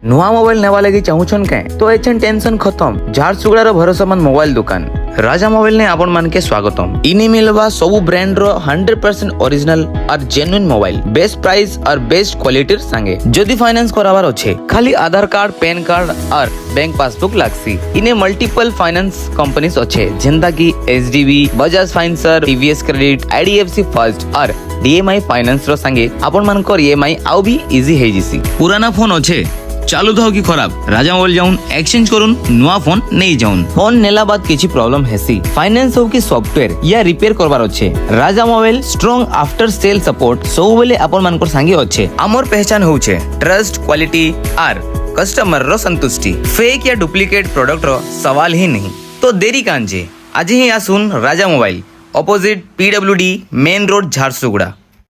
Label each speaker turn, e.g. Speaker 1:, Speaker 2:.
Speaker 1: नुआ मोबाइल नेवा लगी चाहूछन के तो एचन टेंशन खत्म। झारसुगुड़ार भरोसामंद मोबाइल दुकान राजा मोबाइल ने आपण मान के स्वागतम। इने मिलवा सबु ब्रांड रो 100% ओरिजिनल और जेन्युइन मोबाइल बेस्ट प्राइस और बेस्ट क्वालिटी संगे। जदि फाइनेंस करावार अच्छे खाली आधार कार्ड पैन कार्ड और बैंक पासबुक लागसी। इने मल्टीपल फाइनेंस कंपनीज अच्छे जेंदा की HDB, Bajaj financer, TVS credit, IDFC first और डीएमआई फाइनेंस रो संगे आपण मानकर ईएमआई आउ भी इजी हे जिसी।
Speaker 2: पुराना फोन अच्छे चालू था कि खराब राजा मोबाइल जाऊन एक्सचेंज करूँ नुआ फोन नहीं जाऊन।
Speaker 1: फोन नेला बाद किसी प्रॉब्लम हेसी फाइनेंस हो कि सॉफ्टवेयर या रिपेयर करवार अच्छे Raja mobile strong after sale support सब बेले आपण मानकर संगे अच्छे। आमर पहचान होउछे ट्रस्ट क्वालिटी और कस्टमर रो संतुष्टि। फेक या डुप्लीकेट प्रोडक्ट रो सवाल ही नहीं। तो देरी कांजे आज ही आसुन Raja mobile opposite PWD main road Jharsuguda.